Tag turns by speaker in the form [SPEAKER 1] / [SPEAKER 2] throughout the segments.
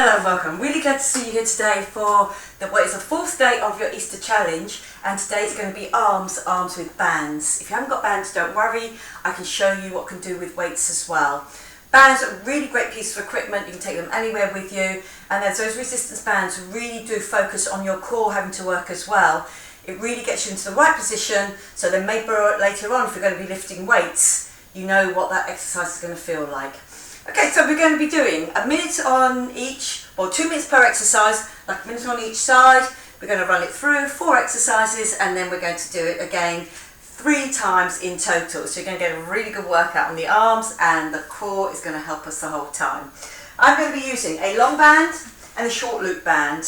[SPEAKER 1] Hello and welcome. Really glad to see you here today for what is the fourth day of your Easter challenge, and today is going to be arms with bands. If you haven't got bands, don't worry, I can show you what can do with weights as well. Bands are a really great piece of equipment, you can take them anywhere with you, and as those resistance bands really do focus on your core having to work as well. It really gets you into the right position, so then maybe later on if you're going to be lifting weights, you know what that exercise is going to feel like. Okay, so we're going to be doing a minute on each, or 2 minutes per exercise, like a minute on each side. We're going to run it through 4 exercises, and then we're going to do it again 3 times in total. So you're going to get a really good workout on the arms, and the core is going to help us the whole time. I'm going to be using a long band and a short loop band.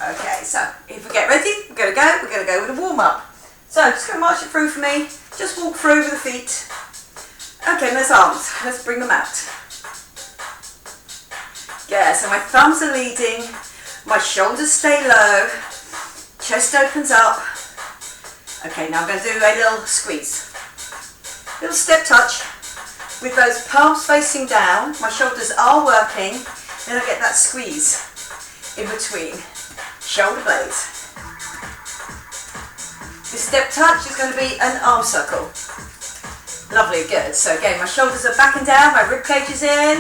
[SPEAKER 1] Okay, so if we get ready, we're going to go with a warm up. So just going to march it through for me, just walk through with the feet. Okay, and there's arms. Let's bring them out. Yeah, so my thumbs are leading, my shoulders stay low, chest opens up. Okay, now I'm going to do a little squeeze. Little step touch with those palms facing down. My shoulders are working, then I get that squeeze in between shoulder blades. This step touch is going to be an arm circle. Lovely, good. So again, my shoulders are back and down, my rib cage is in.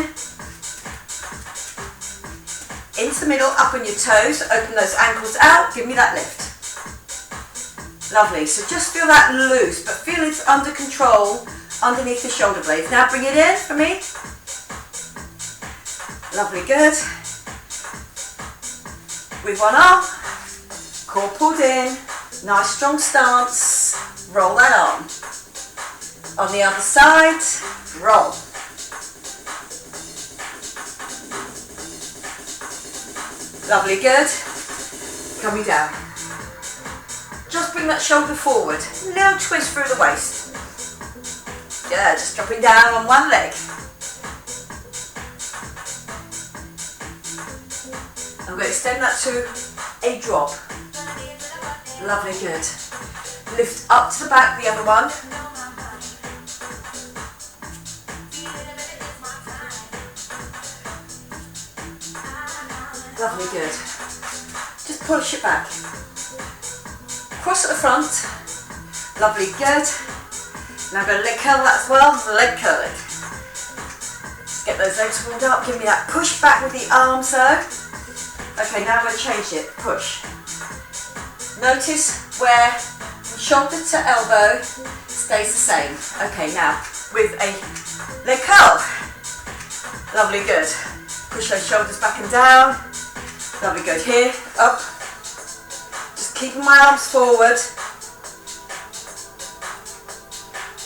[SPEAKER 1] Into the middle, up on your toes, open those ankles out, give me that lift. Lovely, so just feel that loose, but feel it's under control underneath the shoulder blades. Now bring it in for me. Lovely, good. With one arm, core pulled in, nice strong stance, roll that arm. On the other side, roll. Lovely, good. Coming down. Just bring that shoulder forward. Little twist through the waist. Yeah, just dropping down on one leg. I'm going to extend that to a drop. Lovely, good. Lift up to the back, the other one. Lovely, good. Just push it back. Cross at the front. Lovely, good. Now I'm going to leg curl that as well. Leg curl it. Just get those legs warmed up. Give me that push back with the arms though. Okay, now I'm going to change it. Push. Notice where from shoulder to elbow stays the same. Okay, now with a leg curl. Lovely, good. Push those shoulders back and down. Lovely, good. Here, up. Just keeping my arms forward.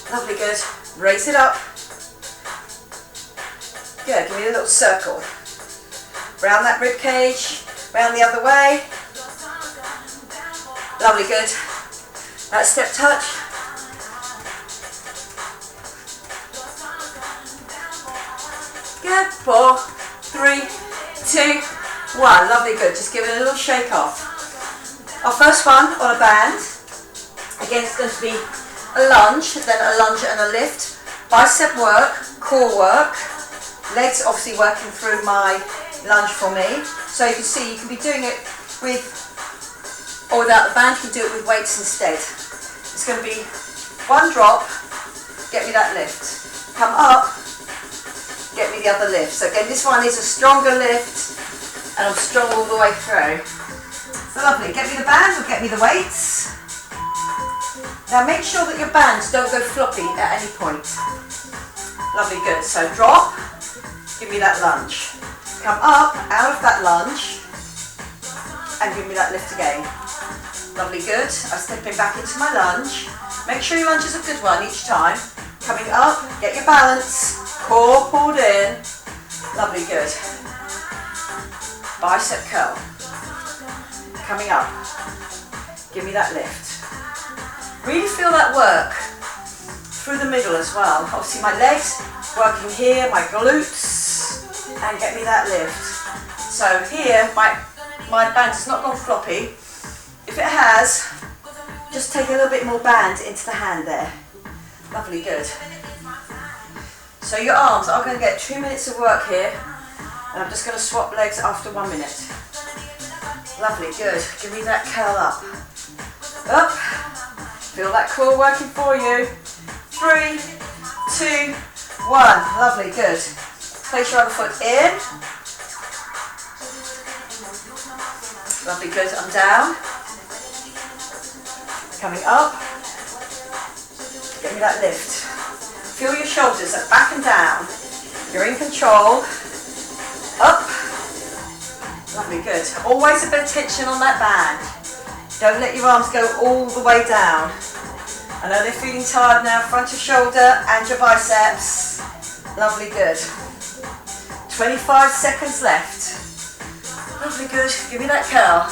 [SPEAKER 1] Lovely, good. Raise it up. Good, give me a little circle. Round that rib cage, round the other way. Lovely, good. That step touch. Good, 4, 3, 2, 1, lovely, good. Just give it a little shake off. Our first one on a band. Again, it's going to be a lunge, then a lunge and a lift. Bicep work, core work. Legs obviously working through my lunge for me. So you can see you can be doing it with or without the band. You can do it with weights instead. It's going to be one drop, get me that lift. Come up, get me the other lift. So again, this one is a stronger lift. And I'm strong all the way through. So lovely, get me the bands or get me the weights. Now make sure that your bands don't go floppy at any point. Lovely, good. So drop, give me that lunge. Come up, out of that lunge, and give me that lift again. Lovely, good. I'm stepping back into my lunge. Make sure your lunge is a good one each time. Coming up, get your balance, core pulled in. Lovely, good. Bicep curl. Coming up. Give me that lift. Really feel that work through the middle as well. Obviously my legs working here, my glutes, and get me that lift. So here, my band has not gone floppy. If it has, just take a little bit more band into the hand there. Lovely, good. So your arms are going to get 2 minutes of work here. And I'm just going to swap legs after 1 minute. Lovely, good. Give me that curl up. Up. Feel that core working for you. 3, 2, 1. Lovely, good. Place your other foot in. Lovely, good. I'm down. Coming up. Give me that lift. Feel your shoulders back and down. You're in control. Up. Lovely, good. Always a bit of tension on that band. Don't let your arms go all the way down. I know they're feeling tired now, front of shoulder and your biceps. Lovely, good. 25 seconds left. Lovely, good. Give me that curl.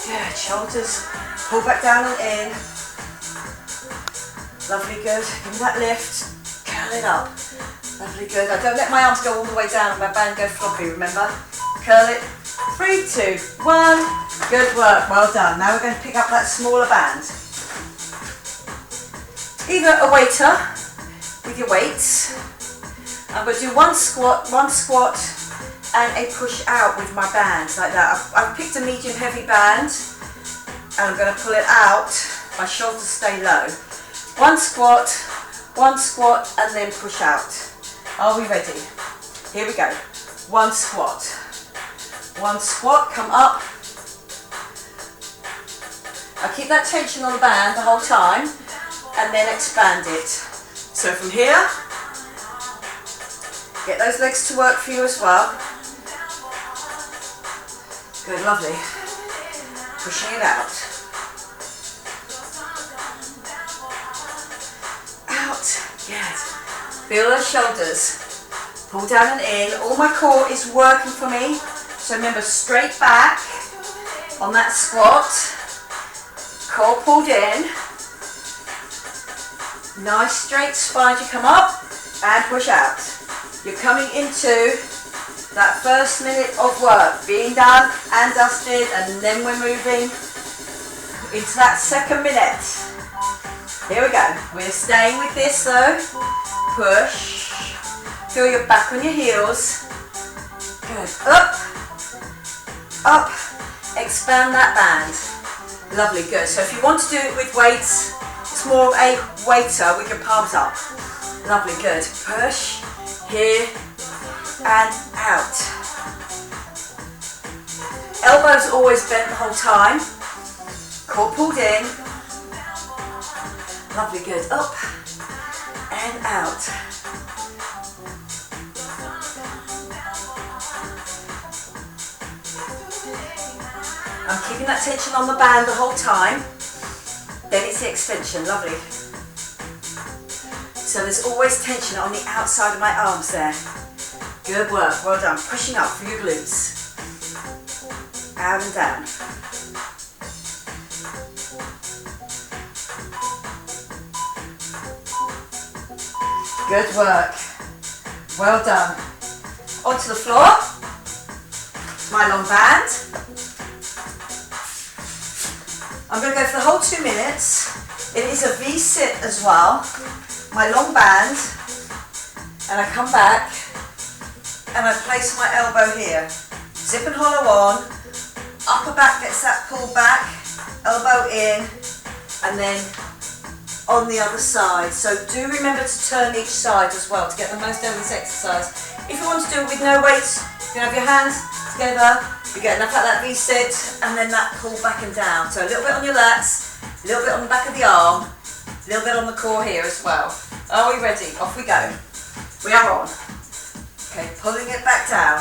[SPEAKER 1] Good. Shoulders pull back down and in. Lovely, good. Give me that lift. Curl it up. Lovely, good. I don't let my arms go all the way down and my band go floppy, remember? Curl it. 3, 2, 1. Good work. Well done. Now we're going to pick up that smaller band. Either a waiter with your weights. I'm going to do one squat, and a push out with my band, like that. I've picked a medium heavy band, and I'm going to pull it out. My shoulders stay low. One squat, and then push out. Are we ready? Here we go. One squat, come up. I keep that tension on the band the whole time, and then expand it. So from here, get those legs to work for you as well. Good, lovely. Pushing it out. Out, good. Feel those shoulders. Pull down and in. All my core is working for me. So remember, straight back on that squat. Core pulled in. Nice straight spine to come up and push out. You're coming into that first minute of work, being done and dusted, and then we're moving into that second minute. Here we go. We're staying with this though. Push. Feel your back on your heels. Good. Up. Up. Expand that band. Lovely, good. So if you want to do it with weights, it's more of a waiter with your palms up. Lovely, good. Push. Here. And out. Elbows always bent the whole time. Core pulled in. Lovely, good. Up and out. I'm keeping that tension on the band the whole time. Then it's the extension. Lovely. So there's always tension on the outside of my arms there. Good work, well done. Pushing up for your glutes. Out and down. Good work. Well done. Onto the floor. My long band. I'm going to go for the whole 2 minutes. It is a V-sit as well. My long band. And I come back. And I place my elbow here. Zip and hollow on. Upper back gets that pull back. Elbow in. And then on the other side. So do remember to turn each side as well to get the most out of this exercise. If you want to do it with no weights, you can have your hands together. You get enough out of that V-sit and then that pull back and down. So a little bit on your lats, a little bit on the back of the arm, a little bit on the core here as well. Are we ready? Off we go. We are on. Okay, pulling it back down.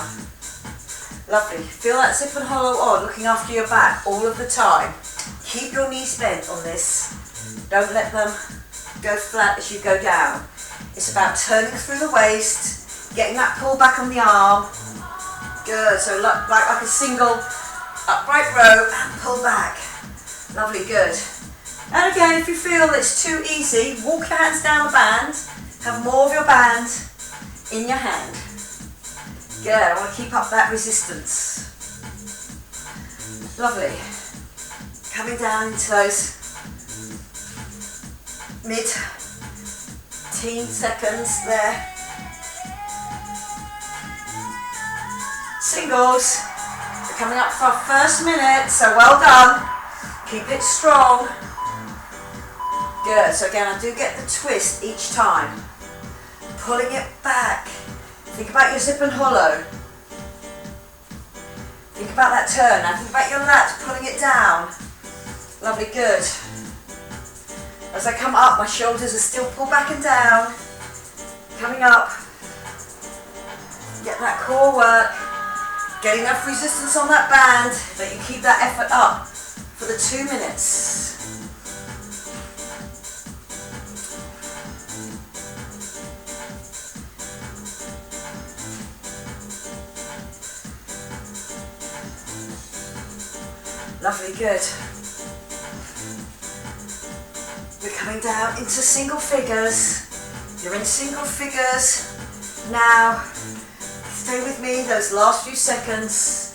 [SPEAKER 1] Lovely. Feel that zip and hollow on, looking after your back all of the time. Keep your knees bent on this. Don't let them go flat as you go down. It's about turning through the waist, getting that pull back on the arm. Good. So like a single upright row and pull back. Lovely, good. And again, if you feel it's too easy, walk your hands down the band. Have more of your band in your hand. Good, I want to keep up that resistance. Lovely. Coming down into those mid-teen seconds there. Singles. We're coming up for our first minute, so well done. Keep it strong. Good, so again, I do get the twist each time. Pulling it back. Think about your zip and hollow. Think about that turn. Now think about your lats, pulling it down. Lovely, good. As I come up, my shoulders are still pulled back and down. Coming up. Get that core work. Get enough resistance on that band that you keep that effort up for the 2 minutes. Lovely, good. We're coming down into single figures. You're in single figures now. Stay with me those last few seconds.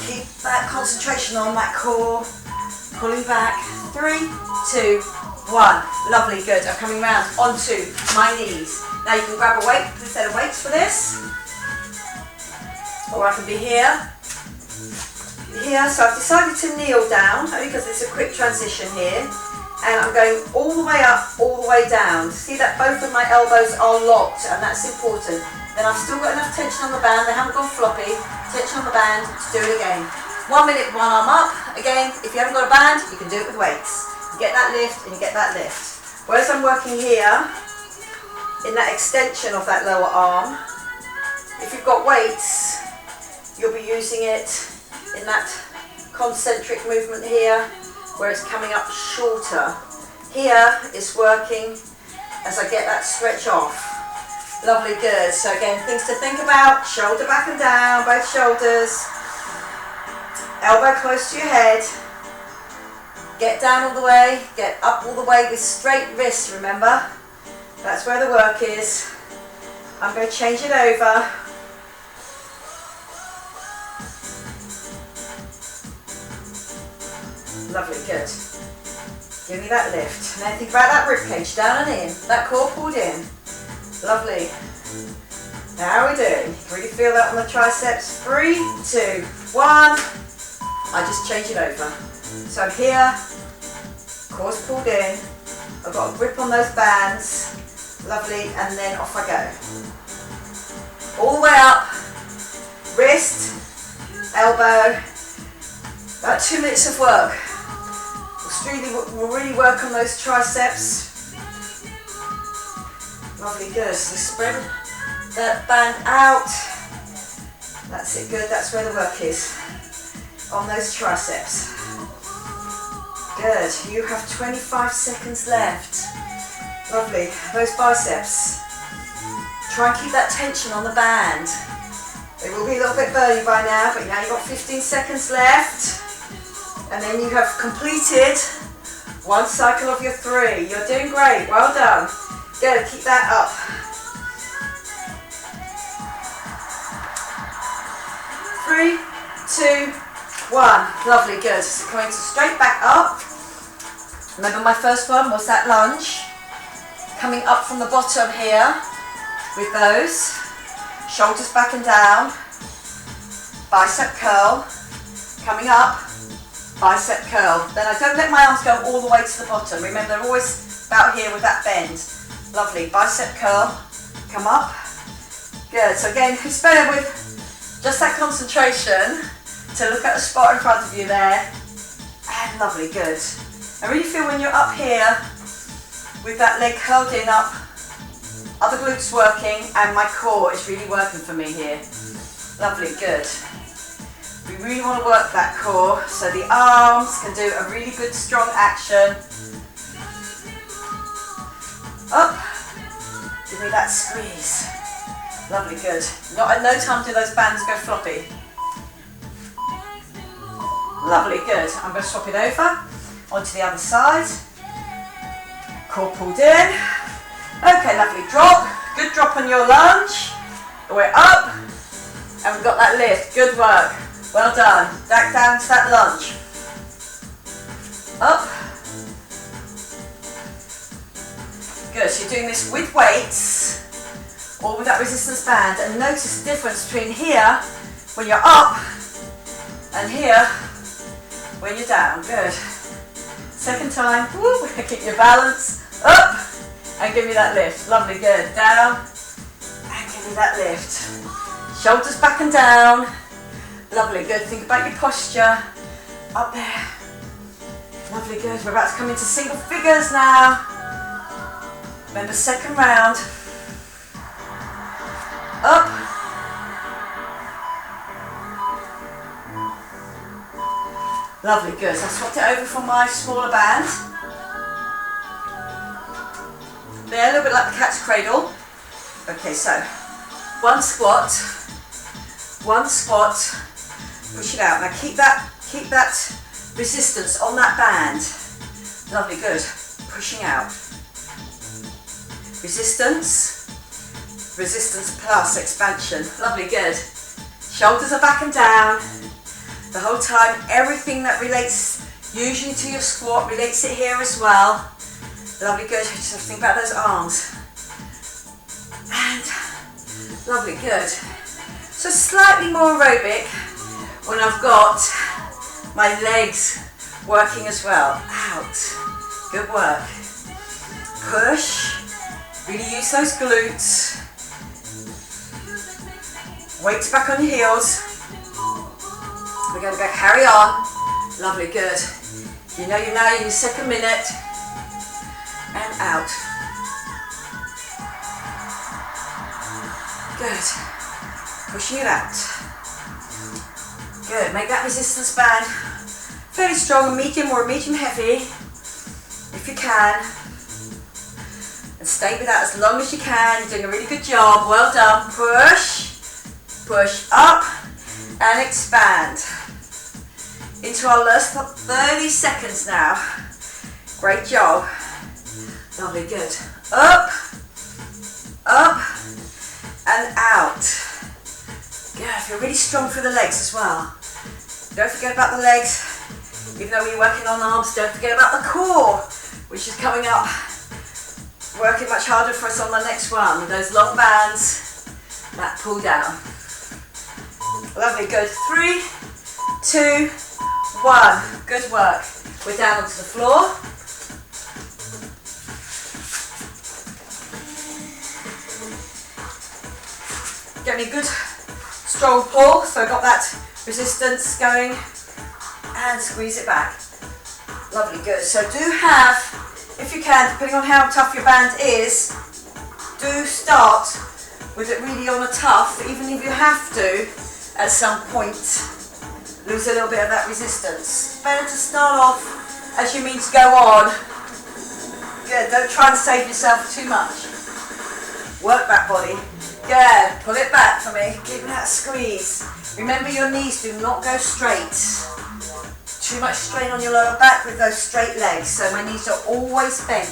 [SPEAKER 1] Keep that concentration on that core. Pulling back. 3, 2, 1. Lovely, good. I'm coming round onto my knees. Now you can grab a weight, a set of weights for this. Or I can be here. So I've decided to kneel down, only because it's a quick transition here. And I'm going all the way up, all the way down. See that both of my elbows are locked, and that's important. Then I've still got enough tension on the band, they haven't gone floppy. Tension on the band to do it again. 1 minute, one arm up. Again, if you haven't got a band, you can do it with weights. You get that lift and you get that lift. Whereas I'm working here, in that extension of that lower arm, if you've got weights, you'll be using it in that concentric movement here, where it's coming up shorter. Here it's working as I get that stretch off. Lovely, good. So again, things to think about, shoulder back and down, both shoulders. Elbow close to your head. Get down all the way, get up all the way with straight wrists, remember? That's where the work is. I'm going to change it over. Lovely, good. Give me that lift. Now think about that ribcage, down and in. That core pulled in. Lovely. How are we doing? Really feel that on the triceps. 3, 2, 1. I just change it over. So I'm here, core's pulled in. I've got a grip on those bands. Lovely, and then off I go. All the way up. Wrist, elbow. About 2 minutes of work. We'll really work on those triceps. Lovely, good. So spread that band out. That's it, good. That's where the work is. On those triceps. Good. You have 25 seconds left. Lovely. Those biceps. Try and keep that tension on the band. They will be a little bit burny by now, but now you've got 15 seconds left. And then you have completed 1 cycle of your 3. You're doing great, well done. Good, keep that up. 3, 2, 1. Lovely, good. So coming to straight back up. Remember my first one was that lunge. Coming up from the bottom here with those. Shoulders back and down. Bicep curl. Coming up. Bicep curl. Then I don't let my arms go all the way to the bottom. Remember, they're always about here with that bend. Lovely. Bicep curl. Come up. Good. So again, it's better with just that concentration to look at the spot in front of you there. And lovely. Good. I really feel when you're up here with that leg curled in up, other glutes working, and my core is really working for me here. Lovely. Good. We really want to work that core so the arms can do a really good strong action. Up. Give me that squeeze. Lovely, good. Not at no time do those bands go floppy. Lovely, good. I'm going to swap it over onto the other side. Core pulled in. Okay, lovely. Drop. Good drop on your lunge. We're up. And we've got that lift. Good work. Well done. Back down to that lunge. Up. good. So you're doing this with weights or with that resistance band, and notice the difference between here when you're up and here when you're down. Good. Second time. Woo. Keep your balance. Up and give me that lift. Lovely. Good. Down and give me that lift. Shoulders back and down. Lovely. Good. Think about your posture. Up there. Lovely. Good. We're about to come into single figures now. Remember, second round. Up. Lovely, good. So I swapped it over for my smaller band. There, a little bit like the cat's cradle. Okay, so one squat, push it out. Now keep that resistance on that band. Lovely, good. Pushing out. Resistance plus expansion. Lovely, good. Shoulders are back and down. The whole time, everything that relates usually to your squat relates it here as well. Lovely, good. Just have to think about those arms. And lovely, good. So slightly more aerobic when I've got my legs working as well. Out. Good work. Push. Really use those glutes. Weights back on your heels. We're going to go carry on. Lovely, good. You know you're now in your second minute. And out. Good. Pushing it out. Good. Make that resistance band fairly strong, medium or medium heavy, if you can. And stay with that as long as you can. You're doing a really good job. Well done. Push. Push up and expand. Into our last 30 seconds now. Great job. Lovely, good. Up, and out. Good, feel really strong through the legs as well. Don't forget about the legs. Even though we're working on arms, don't forget about the core, which is coming up. Working much harder for us on the next one. Those long bands, that pull down. Lovely, good. 3, 2, 1. Good work. We're down onto the floor. Get me a good strong pull, so I got that resistance going, and squeeze it back. Lovely, good. So do have, if you can, depending on how tough your band is, do start with it really on a tough, even if you have to, at some point, lose a little bit of that resistance. Better to start off as you mean to go on. Good, don't try and save yourself too much. Work that body. Good, pull it back for me. Give me that squeeze. Remember, your knees do not go straight. Too much strain on your lower back with those straight legs, so my knees are always bent.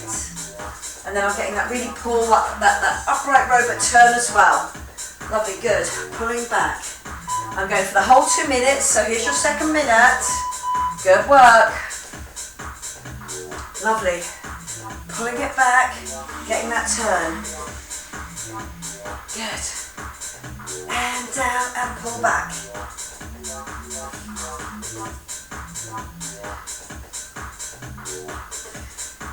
[SPEAKER 1] And then I'm getting that really pull, that upright row but turn as well. Lovely, good. Pulling back. I'm going for the whole 2 minutes, so here's your second minute. Good work. Lovely. Pulling it back, getting that turn. Good. And down and pull back.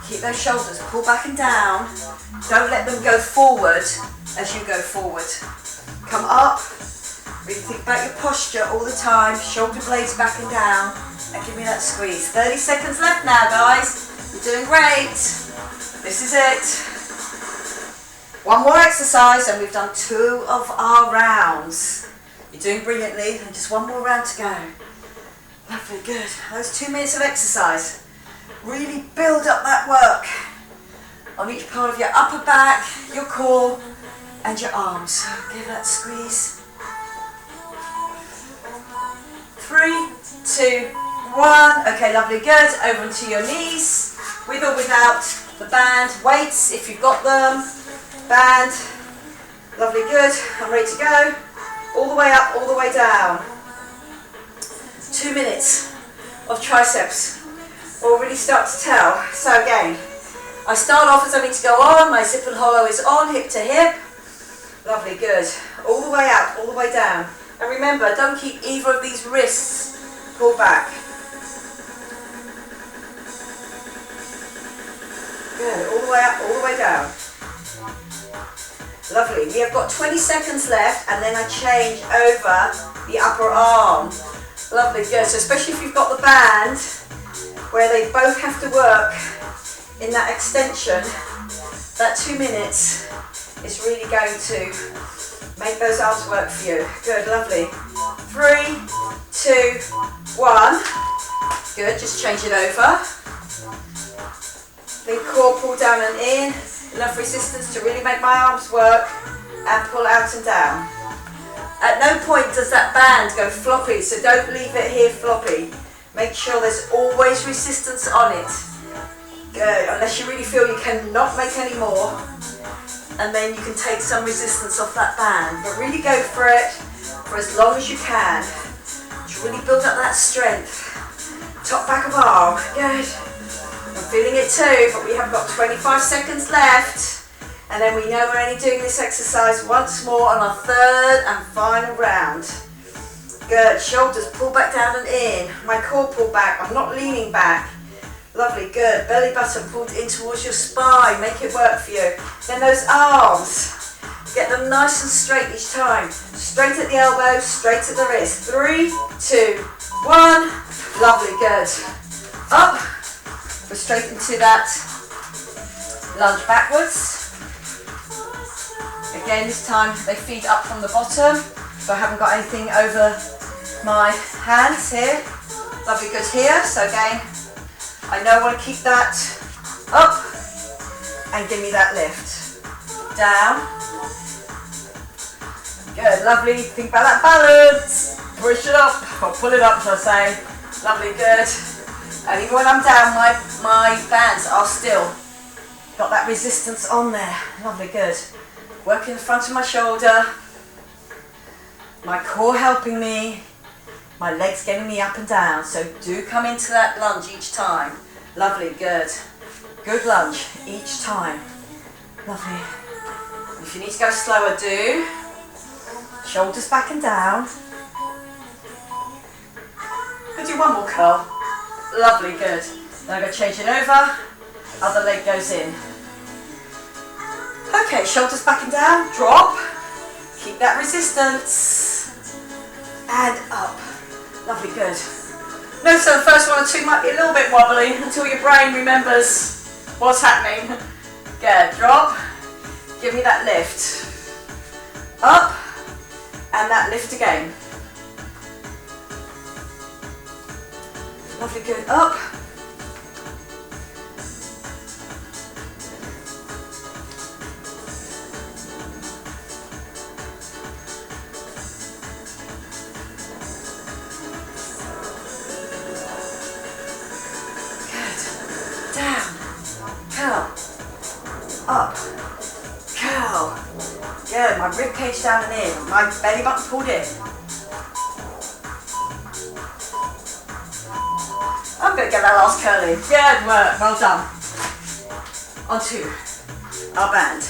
[SPEAKER 1] Keep those shoulders, pull back and down. Don't let them go forward as you go forward. Come up. Really think about your posture all the time. Shoulder blades back and down. And give me that squeeze. 30 seconds left now, guys. You're doing great. This is it. One more exercise and we've done 2 of our rounds. You're doing brilliantly, and just one more round to go. Lovely, good. Those 2 minutes of exercise. Really build up that work on each part of your upper back, your core, and your arms. So give that squeeze. 3, 2, 1. Okay, lovely, good. Over onto your knees, with or without the band. Weights, if you've got them. Band. Lovely, good. I'm ready to go. All the way up, all the way down. 2 minutes of triceps. Already start to tell. So again, I I start off as I need to go on, my zip and hollow is on, hip to hip. Lovely, good. All the way out, all the way down. And remember, don't keep either of these wrists pulled back. Good, all the way up, all the way down. Lovely, we have got 20 seconds left and then I change over the upper arm. Lovely, good. So especially if you've got the band where they both have to work in that extension, that 2 minutes is really going to make those arms work for you. Good, lovely. 3, 2, 1. Good, just change it over. Then core pull down and in. Enough resistance to really make my arms work and pull out and down. At no point does that band go floppy, so don't leave it here floppy. Make sure there's always resistance on it. Good, unless you really feel you cannot make any more. And then you can take some resistance off that band. But really go for it for as long as you can. To really build up that strength. Top back of arm, good. I'm feeling it too, but we have got 25 seconds left. And then we know we're only doing this exercise once more on our third and final round. Good, shoulders pull back down and in. My core pull back, I'm not leaning back. Lovely, good. Belly button pulled in towards your spine, make it work for you. Then those arms, get them nice and straight each time. Straight at the elbow, straight at the wrist. 3, 2, 1. Lovely, good. Up. Go straight into that lunge backwards. Again, this time they feed up from the bottom, so I haven't got anything over my hands here. Lovely, good here. So again, I know I want to keep that up and give me that lift. Down. Good, lovely. Think about that balance. Push it up, or pull it up, shall I say. Lovely, good. And even when I'm down, my bands are still got that resistance on there. Lovely, good. Working the front of my shoulder, my core helping me, my legs getting me up and down. So do come into that lunge each time. Lovely, good. Good lunge each time. Lovely. If you need to go slower, do. Shoulders back and down. We'll do one more curl. Lovely, good. Then I'm going to change it over. Other leg goes in. Okay, shoulders back and down. Drop. Keep that resistance. And up. Lovely, good. Notice that the first one or two might be a little bit wobbly until your brain remembers what's happening. Good. Drop. Give me that lift. Up. And that lift again. Lovely, good. Up. Good. Down. Curl. Up. Curl. Good. My rib cage down and in. My belly button pulled in. I'm going to get that last curl in. Good work, well done. Onto our band.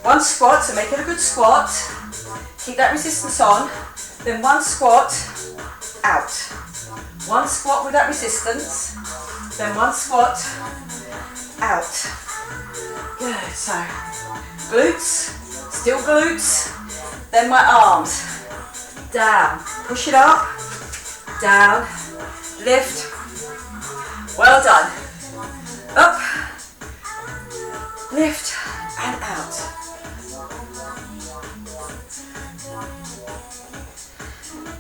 [SPEAKER 1] One squat, so make it a good squat. Keep that resistance on. Then one squat, out. One squat with that resistance. Then one squat, out. Good, so glutes, still glutes. Then my arms, down. Push it up, down. Lift. Well done. Up. Lift and out.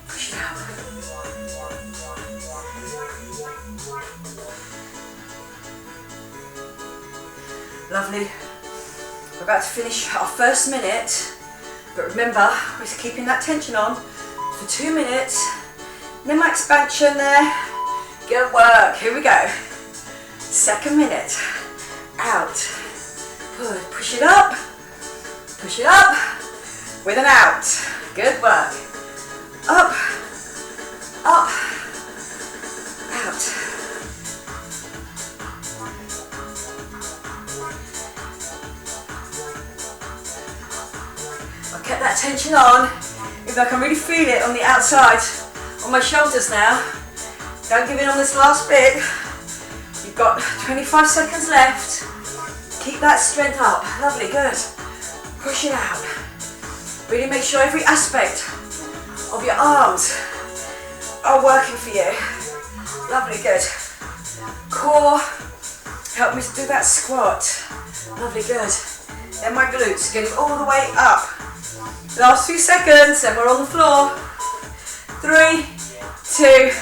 [SPEAKER 1] Push it out. Lovely. We're about to finish our first minute, but remember, we're keeping that tension on for 2 minutes. Then my expansion there. Good work. Here we go. Second minute. Out. Good. Push it up. Push it up. With an out. Good work. Up. Up. Out. get that tension on. If I can really feel it on the outside, on my shoulders now. Don't give in on this last bit. You've got 25 seconds left. Keep that strength up. Lovely, good. Push it out. Really make sure every aspect of your arms are working for you. Lovely, good. Core, help me to do that squat. Lovely, good. Then my glutes, getting all the way up. Last few seconds, and we're on the floor. 3, 2,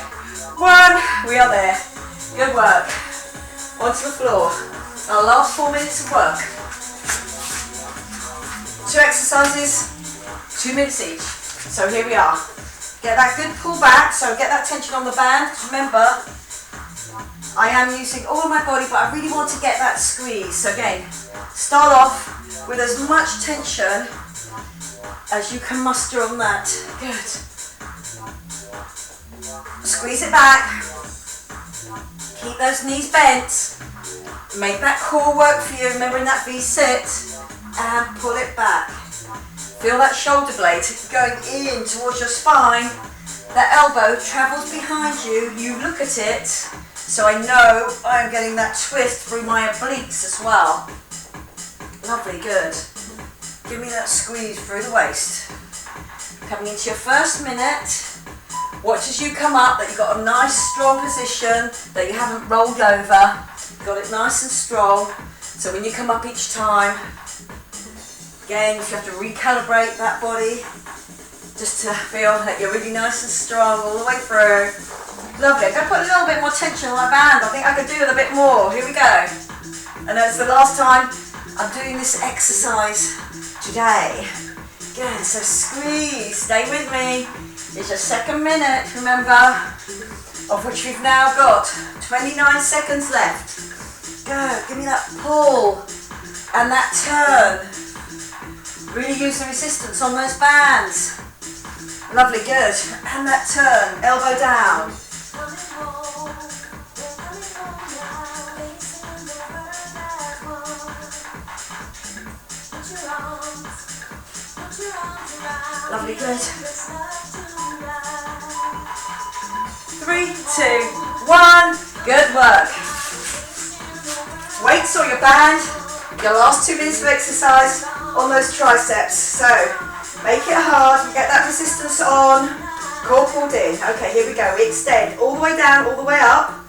[SPEAKER 1] 1. We are there. Good work. Onto the floor. Our last 4 minutes of work. 2 exercises, 2 minutes each. So here we are. Get that good pull back, so get that tension on the band. Remember, I am using all of my body, but I really want to get that squeeze. So again, start off with as much tension as you can muster on that. Good. Squeeze it back. Keep those knees bent. Make that core work for you. Remember in that V sit, and pull it back. Feel that shoulder blade going in towards your spine. That elbow travels behind you. You look at it, so I know I'm getting that twist through my obliques as well. Lovely, good. Give me that squeeze through the waist. Coming into your first minute. Watch as you come up that you've got a nice strong position, that you haven't rolled over. Got it nice and strong. So when you come up each time, again, you have to recalibrate that body just to feel that you're really nice and strong all the way through. Lovely. I'm going to put a little bit more tension on my band. I think I could do it a bit more. Here we go. I know it's the last time I'm doing this exercise today. Good. So squeeze. Stay with me. It's your second minute, remember, of which we've now got 29 seconds left. Good. Give me that pull and that turn. Really use the resistance on those bands. Lovely, good. And that turn, elbow down. Lovely, good. 3, 2, 1. Good work. Weights or your band. Your last 2 minutes of exercise on those triceps. So make it hard. Get that resistance on. Core pulled in. Okay, here we go. We extend all the way down, all the way up.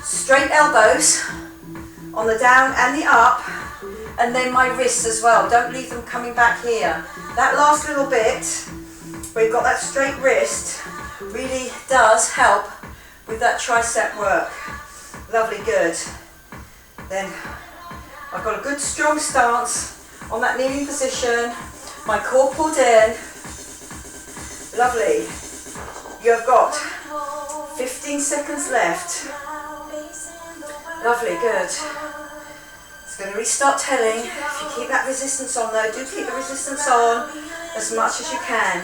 [SPEAKER 1] Straight elbows on the down and the up. And then my wrists as well. Don't leave them coming back here. That last little bit where you've got that straight wrist really does help with that tricep work. Lovely, good. Then I've got a good strong stance on that kneeling position. My core pulled in. Lovely. You have got 15 seconds left. Lovely, good. It's going to restart telling. If you keep that resistance on though, do keep the resistance on as much as you can.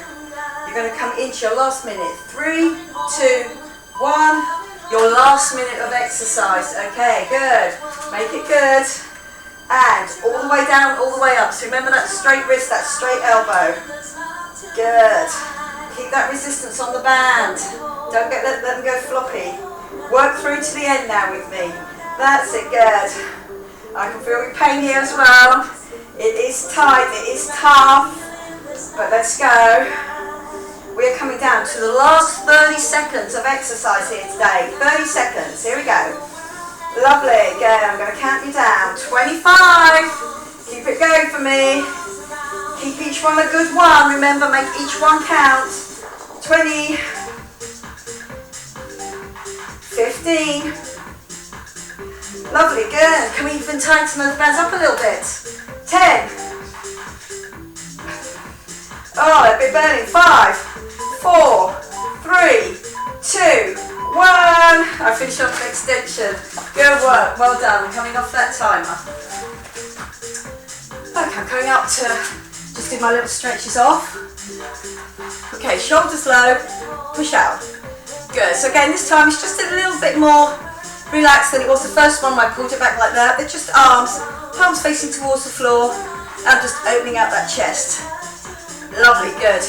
[SPEAKER 1] You're going to come into your last minute. 3, 2, 1. Your last minute of exercise. Okay, good. Make it good. And all the way down, all the way up. So remember that straight wrist, that straight elbow. Good. Keep that resistance on the band. Don't let them go floppy. Work through to the end now with me. That's it, good. I can feel your pain here as well. It is tight, it is tough, but let's go. We are coming down to the last 30 seconds of exercise here today. 30 seconds, here we go. Lovely, good, I'm going to count you down. 25, keep it going for me. Keep each one a good one, remember, make each one count. 20, 15, lovely, good. Can we even tighten those bands up a little bit? 10. Oh, they've been burning. 5, 4, 3, 2, 1. I finished off an extension. Good work, well done. Coming off that timer. Okay, I'm coming up to just do my little stretches off. Okay, shoulders low, push out. Good, so again, this time it's just a little bit more relaxed than it was the first one. I pulled it back like that. They're just arms, palms facing towards the floor, and just opening out that chest. Lovely, good.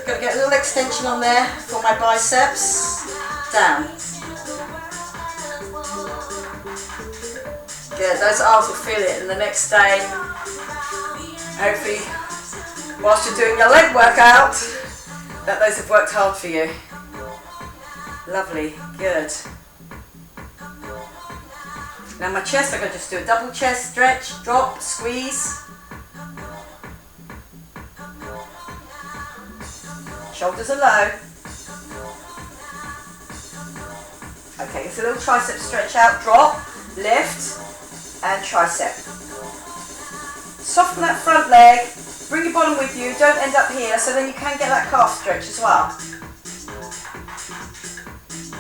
[SPEAKER 1] Got to get a little extension on there for my biceps. Down. Good, those arms will feel it in the next day. Hopefully, whilst you're doing your leg workout, that those have worked hard for you. Lovely, good. Now my chest, I'm going to just do a double chest stretch, drop, squeeze. Shoulders are low. Okay, it's a little tricep stretch out, drop, lift, and tricep. Soften that front leg, bring your bottom with you, don't end up here, so then you can get that calf stretch as well.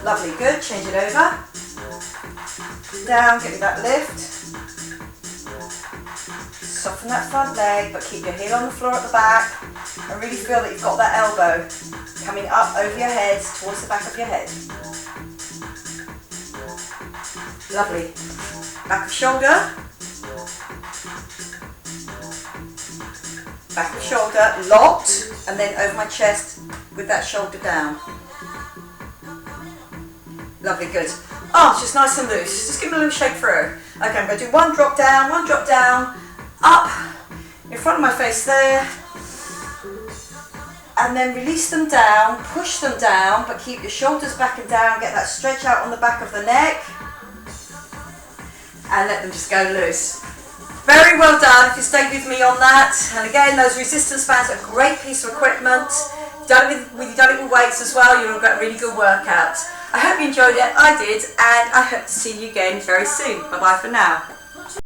[SPEAKER 1] Lovely, good, change it over. Down, get that lift. Soften that front leg, but keep your heel on the floor at the back, and really feel that you've got that elbow coming up over your head, towards the back of your head. Lovely. Back of shoulder. Back of shoulder, locked, and then over my chest with that shoulder down. Lovely, good. Arms just nice and loose. Just give them a little shake through. Okay, I'm going to do one drop down, up, in front of my face there. And then release them down, push them down, but keep your shoulders back and down. Get that stretch out on the back of the neck. And let them just go loose. Very well done if you stayed with me on that. And again, those resistance bands are a great piece of equipment. You've done it with weights as well, you'll get a really good workout. I hope you enjoyed it, I did, and I hope to see you again very soon. Bye bye for now.